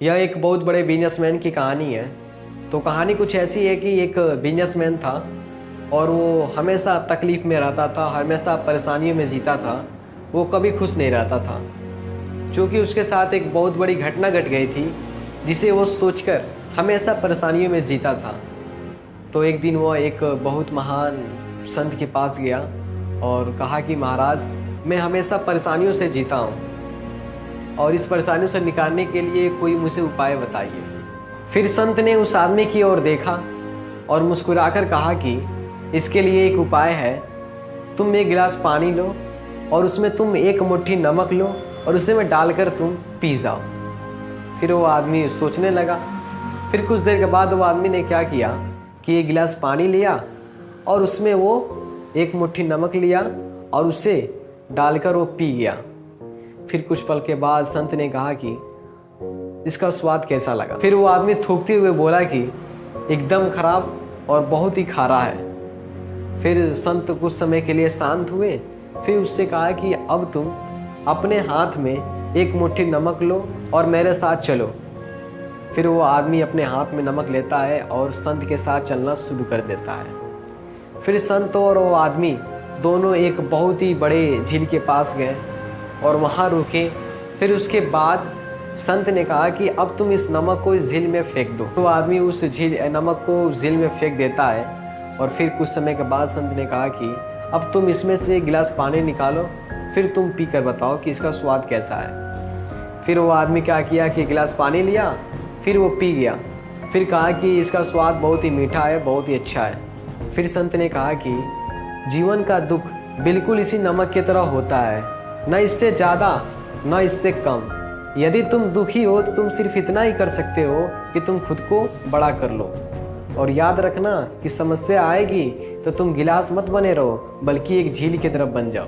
यह एक बहुत बड़े बिजनेसमैन की कहानी है। तो कहानी कुछ ऐसी है कि एक बिजनेसमैन था और वो हमेशा तकलीफ़ में रहता था, हमेशा परेशानियों में जीता था। वो कभी खुश नहीं रहता था क्योंकि उसके साथ एक बहुत बड़ी घटना घट गई थी जिसे वो सोचकर हमेशा परेशानियों में जीता था। तो एक दिन वो एक बहुत महान संत के पास गया और कहा कि महाराज, मैं हमेशा परेशानियों से जीता हूँ और इस परेशानियों से निकालने के लिए कोई मुझे उपाय बताइए। फिर संत ने उस आदमी की ओर देखा और मुस्कुराकर कहा कि इसके लिए एक उपाय है। तुम एक गिलास पानी लो और उसमें तुम एक मुट्ठी नमक लो और उसे में डालकर तुम पी जाओ। फिर वो आदमी सोचने लगा। फिर कुछ देर के बाद वो आदमी ने क्या किया कि एक गिलास पानी लिया और उसमें वो एक मुट्ठी नमक लिया और उसे डालकर वो पी गया। फिर कुछ पल के बाद संत ने कहा कि इसका स्वाद कैसा लगा। फिर वो आदमी थूकते हुए बोला कि एकदम खराब और बहुत ही खारा है। फिर संत कुछ समय के लिए शांत हुए। फिर उससे कहा कि अब तुम अपने हाथ में एक मुट्ठी नमक लो और मेरे साथ चलो। फिर वो आदमी अपने हाथ में नमक लेता है और संत के साथ चलना शुरू कर देता है। फिर संत और वो आदमी दोनों एक बहुत ही बड़े झील के पास गए और वहाँ रुके। फिर उसके बाद संत ने कहा कि अब तुम इस नमक को इस झील में फेंक दो। तो आदमी उस नमक को उस झील में फेंक देता है और फिर कुछ समय के बाद संत ने कहा कि अब तुम इसमें से एक गिलास पानी निकालो, फिर तुम पी कर बताओ कि इसका स्वाद कैसा है। फिर वो आदमी क्या किया कि गिलास पानी लिया, फिर वो पी गया। फिर कहा कि इसका स्वाद बहुत ही मीठा है, बहुत ही अच्छा है। फिर संत ने कहा कि जीवन का दुख बिल्कुल इसी नमक की तरह होता है, न इससे ज़्यादा न इससे कम। यदि तुम दुखी हो तो तुम सिर्फ इतना ही कर सकते हो कि तुम खुद को बड़ा कर लो। और याद रखना कि समस्या आएगी तो तुम गिलास मत बने रहो, बल्कि एक झील की तरफ बन जाओ।